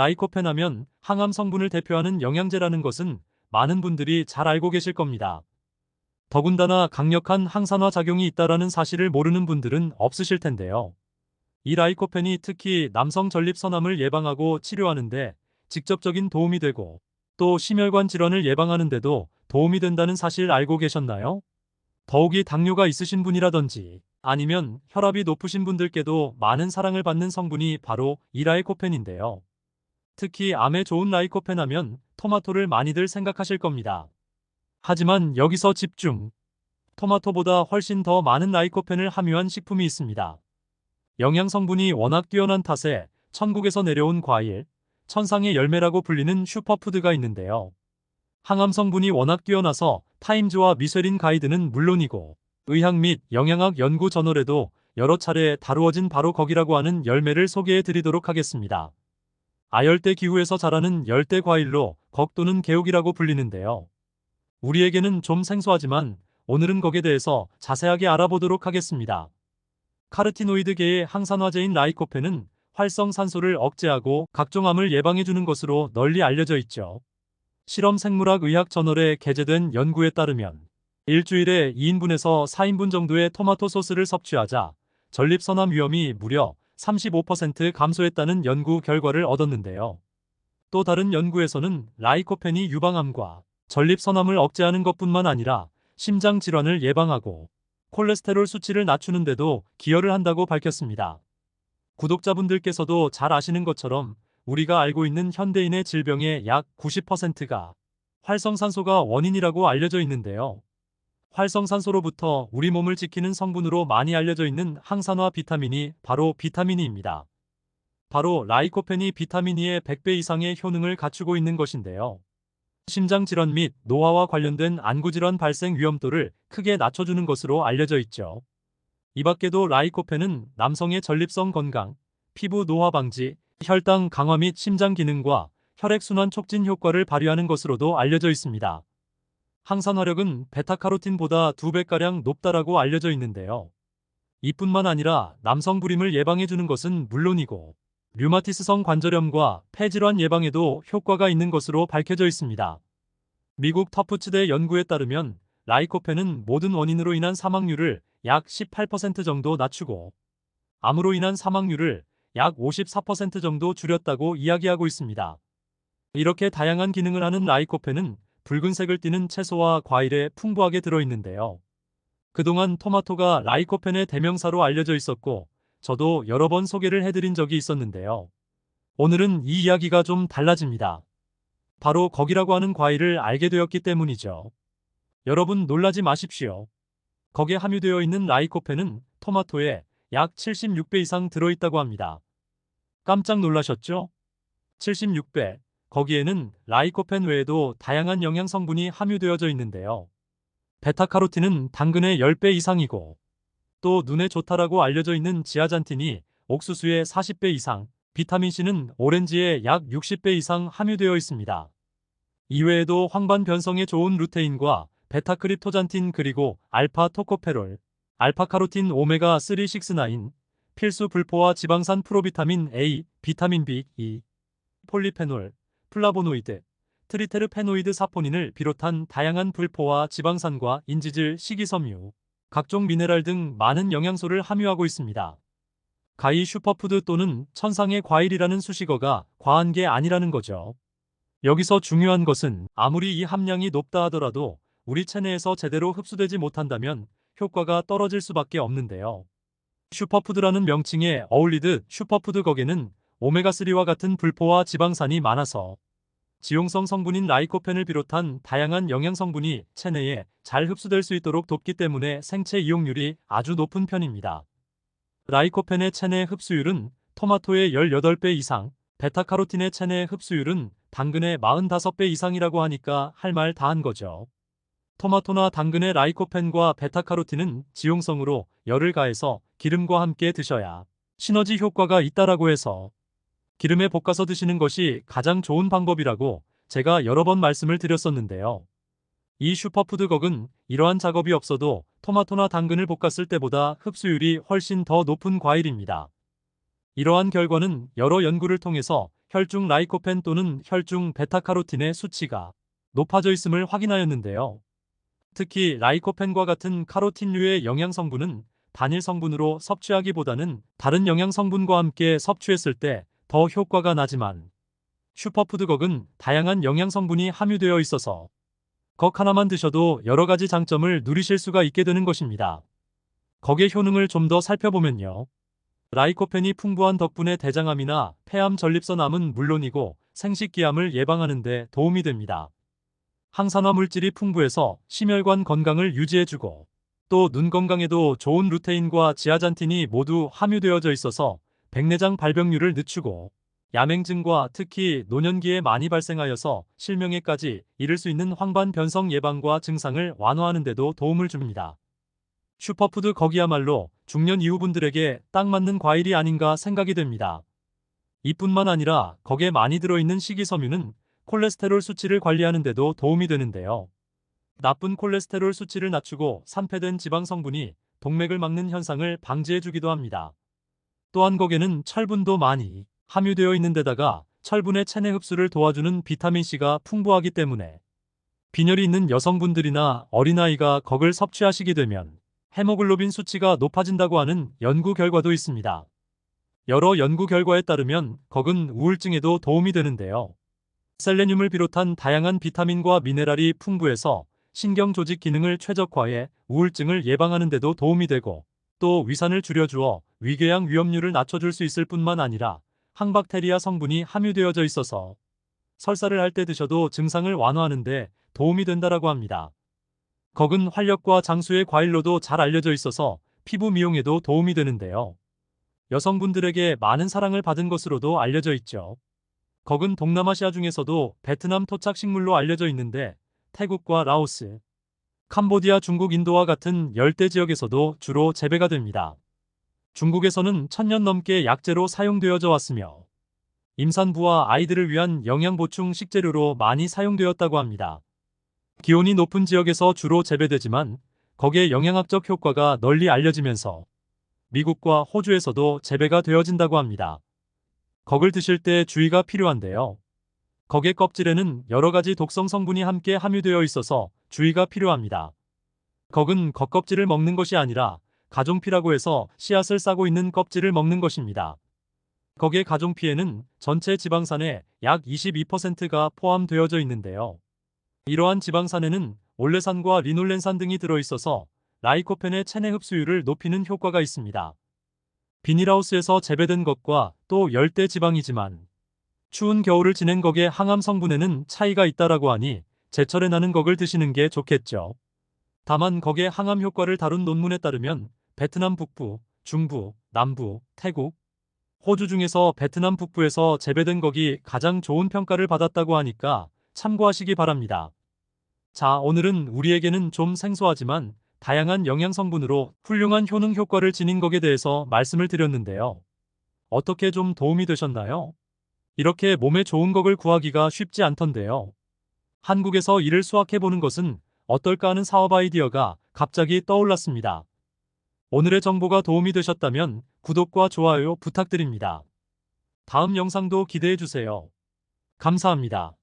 라이코펜 하면 항암 성분을 대표하는 영양제라는 것은 많은 분들이 잘 알고 계실 겁니다. 더군다나 강력한 항산화 작용이 있다라는 사실을 모르는 분들은 없으실 텐데요. 이 라이코펜이 특히 남성 전립선암을 예방하고 치료하는데 직접적인 도움이 되고 또 심혈관 질환을 예방하는데도 도움이 된다는 사실 알고 계셨나요? 더욱이 당뇨가 있으신 분이라든지 아니면 혈압이 높으신 분들께도 많은 사랑을 받는 성분이 바로 이 라이코펜인데요. 특히 암에 좋은 라이코펜 하면 토마토를 많이들 생각하실 겁니다. 하지만 여기서 집중! 토마토보다 훨씬 더 많은 라이코펜을 함유한 식품이 있습니다. 영양 성분이 워낙 뛰어난 탓에 천국에서 내려온 과일, 천상의 열매라고 불리는 슈퍼푸드가 있는데요. 항암 성분이 워낙 뛰어나서 타임즈와 미쉐린 가이드는 물론이고 의학 및 영양학 연구 저널에도 여러 차례 다루어진 바로 거기라고 하는 열매를 소개해 드리도록 하겠습니다. 아열대 기후에서 자라는 열대 과일로 거 또는 개옥이라고 불리는데요. 우리에게는 좀 생소하지만 오늘은 거기에 대해서 자세하게 알아보도록 하겠습니다. 카르티노이드계의 항산화제인 라이코펜은 활성산소를 억제하고 각종 암을 예방해주는 것으로 널리 알려져 있죠. 실험 생물학 의학 저널에 게재된 연구에 따르면 일주일에 2인분에서 4인분 정도의 토마토 소스를 섭취하자 전립선암 위험이 무려 35% 감소했다는 연구 결과를 얻었는데요. 또 다른 연구에서는 라이코펜이 유방암과 전립선암을 억제하는 것뿐만 아니라 심장 질환을 예방하고 콜레스테롤 수치를 낮추는 데도 기여를 한다고 밝혔습니다. 구독자분들께서도 잘 아시는 것처럼 우리가 알고 있는 현대인의 질병의 약 90%가 활성산소가 원인이라고 알려져 있는데요. 활성산소로부터 우리 몸을 지키는 성분으로 많이 알려져 있는 항산화 비타민이 바로 비타민 E입니다. 바로 라이코펜이 비타민 E의 100배 이상의 효능을 갖추고 있는 것인데요. 심장질환 및 노화와 관련된 안구질환 발생 위험도를 크게 낮춰주는 것으로 알려져 있죠. 이 밖에도 라이코펜은 남성의 전립선 건강, 피부 노화 방지, 혈당 강화 및 심장 기능과 혈액순환 촉진 효과를 발휘하는 것으로도 알려져 있습니다. 항산화력은 베타카로틴보다 2배가량 높다라고 알려져 있는데요. 이뿐만 아니라 남성 불임을 예방해주는 것은 물론이고 류마티스성 관절염과 폐질환 예방에도 효과가 있는 것으로 밝혀져 있습니다. 미국 터프츠대 연구에 따르면 라이코펜은 모든 원인으로 인한 사망률을 약 18% 정도 낮추고 암으로 인한 사망률을 약 54% 정도 줄였다고 이야기하고 있습니다. 이렇게 다양한 기능을 하는 라이코펜은 붉은색을 띠는 채소와 과일에 풍부하게 들어있는데요. 그동안 토마토가 라이코펜의 대명사로 알려져 있었고 저도 여러 번 소개를 해드린 적이 있었는데요. 오늘은 이 이야기가 좀 달라집니다. 바로 거기라고 하는 과일을 알게 되었기 때문이죠. 여러분 놀라지 마십시오. 거기에 함유되어 있는 라이코펜은 토마토에 약 76배 이상 들어있다고 합니다. 깜짝 놀라셨죠? 76배. 거기에는 라이코펜 외에도 다양한 영양 성분이 함유되어져 있는데요. 베타카로틴은 당근의 10배 이상이고 또 눈에 좋다라고 알려져 있는 지아잔틴이 옥수수의 40배 이상, 비타민C는 오렌지의 약 60배 이상 함유되어 있습니다. 이외에도 황반 변성에 좋은 루테인과 베타크립토잔틴 그리고 알파-토코페롤, 알파카로틴 오메가3 6-9, 필수 불포화 지방산 프로비타민 A, 비타민 B, E, 폴리페놀, 플라보노이드, 트리테르페노이드 사포닌을 비롯한 다양한 불포화 지방산과 인지질, 식이섬유, 각종 미네랄 등 많은 영양소를 함유하고 있습니다. 가히 슈퍼푸드 또는 천상의 과일이라는 수식어가 과한 게 아니라는 거죠. 여기서 중요한 것은 아무리 이 함량이 높다 하더라도 우리 체내에서 제대로 흡수되지 못한다면 효과가 떨어질 수밖에 없는데요. 슈퍼푸드라는 명칭에 어울리듯 슈퍼푸드 거기에는 오메가3와 같은 불포화 지방산이 많아서 지용성 성분인 라이코펜을 비롯한 다양한 영양 성분이 체내에 잘 흡수될 수 있도록 돕기 때문에 생체 이용률이 아주 높은 편입니다. 라이코펜의 체내 흡수율은 토마토의 18배 이상, 베타카로틴의 체내 흡수율은 당근의 45배 이상이라고 하니까 할 말 다 한 거죠. 토마토나 당근의 라이코펜과 베타카로틴은 지용성으로 열을 가해서 기름과 함께 드셔야 시너지 효과가 있다라고 해서 기름에 볶아서 드시는 것이 가장 좋은 방법이라고 제가 여러 번 말씀을 드렸었는데요. 이 슈퍼푸드 걱은 이러한 작업이 없어도 토마토나 당근을 볶았을 때보다 흡수율이 훨씬 더 높은 과일입니다. 이러한 결과는 여러 연구를 통해서 혈중 라이코펜 또는 혈중 베타카로틴의 수치가 높아져 있음을 확인하였는데요. 특히 라이코펜과 같은 카로틴류의 영양 성분은 단일 성분으로 섭취하기보다는 다른 영양 성분과 함께 섭취했을 때 더 효과가 나지만 슈퍼푸드걱은 다양한 영양 성분이 함유되어 있어서 걱 하나만 드셔도 여러 가지 장점을 누리실 수가 있게 되는 것입니다. 걱의 효능을 좀 더 살펴보면요. 라이코펜이 풍부한 덕분에 대장암이나 폐암 전립선암은 물론이고 생식기암을 예방하는 데 도움이 됩니다. 항산화 물질이 풍부해서 심혈관 건강을 유지해주고 또 눈 건강에도 좋은 루테인과 지아잔틴이 모두 함유되어져 있어서 백내장 발병률을 늦추고 야맹증과 특히 노년기에 많이 발생하여서 실명에까지 이를 수 있는 황반 변성 예방과 증상을 완화하는 데도 도움을 줍니다. 슈퍼푸드 걱이야말로 중년 이후 분들에게 딱 맞는 과일이 아닌가 생각이 됩니다. 이뿐만 아니라 걱에 많이 들어있는 식이섬유는 콜레스테롤 수치를 관리하는 데도 도움이 되는데요. 나쁜 콜레스테롤 수치를 낮추고 산패된 지방 성분이 동맥을 막는 현상을 방지해주기도 합니다. 또한 걱에는 철분도 많이 함유되어 있는 데다가 철분의 체내 흡수를 도와주는 비타민C가 풍부하기 때문에 빈혈이 있는 여성분들이나 어린아이가 걱을 섭취하시게 되면 헤모글로빈 수치가 높아진다고 하는 연구 결과도 있습니다. 여러 연구 결과에 따르면 걱은 우울증에도 도움이 되는데요. 셀레늄을 비롯한 다양한 비타민과 미네랄이 풍부해서 신경 조직 기능을 최적화해 우울증을 예방하는 데도 도움이 되고 또 위산을 줄여주어 위궤양 위험률을 낮춰줄 수 있을 뿐만 아니라 항박테리아 성분이 함유되어져 있어서 설사를 할 때 드셔도 증상을 완화하는 데 도움이 된다라고 합니다. 걱은 활력과 장수의 과일로도 잘 알려져 있어서 피부 미용에도 도움이 되는데요. 여성분들에게 많은 사랑을 받은 것으로도 알려져 있죠. 걱은 동남아시아 중에서도 베트남 토착 식물로 알려져 있는데 태국과 라오스, 캄보디아, 중국, 인도와 같은 열대 지역에서도 주로 재배가 됩니다. 중국에서는 1000년 넘게 약재로 사용되어져 왔으며 임산부와 아이들을 위한 영양 보충 식재료로 많이 사용되었다고 합니다. 기온이 높은 지역에서 주로 재배되지만 걱의 영양학적 효과가 널리 알려지면서 미국과 호주에서도 재배가 되어진다고 합니다. 걱을 드실 때 주의가 필요한데요. 걱의 껍질에는 여러 가지 독성 성분이 함께 함유되어 있어서 주의가 필요합니다. 걱은 겉껍질을 먹는 것이 아니라 가종피라고 해서 씨앗을 싸고 있는 껍질을 먹는 것입니다. 걱의 가종피에는 전체 지방산의 약 22%가 포함되어져 있는데요. 이러한 지방산에는 올레산과 리놀렌산 등이 들어있어서 라이코펜의 체내 흡수율을 높이는 효과가 있습니다. 비닐하우스에서 재배된 걱과 또 열대 지방이지만 추운 겨울을 지낸 걱의 항암 성분에는 차이가 있다라고 하니 제철에 나는 걱을 드시는 게 좋겠죠. 다만 걱의 항암 효과를 다룬 논문에 따르면 베트남 북부, 중부, 남부, 태국, 호주 중에서 베트남 북부에서 재배된 걱이 가장 좋은 평가를 받았다고 하니까 참고하시기 바랍니다. 자, 오늘은 우리에게는 좀 생소하지만 다양한 영양 성분으로 훌륭한 효능 효과를 지닌 걱에 대해서 말씀을 드렸는데요. 어떻게 좀 도움이 되셨나요? 이렇게 몸에 좋은 걱을 구하기가 쉽지 않던데요. 한국에서 이를 수확해보는 것은 어떨까 하는 사업 아이디어가 갑자기 떠올랐습니다. 오늘의 정보가 도움이 되셨다면 구독과 좋아요 부탁드립니다. 다음 영상도 기대해주세요. 감사합니다.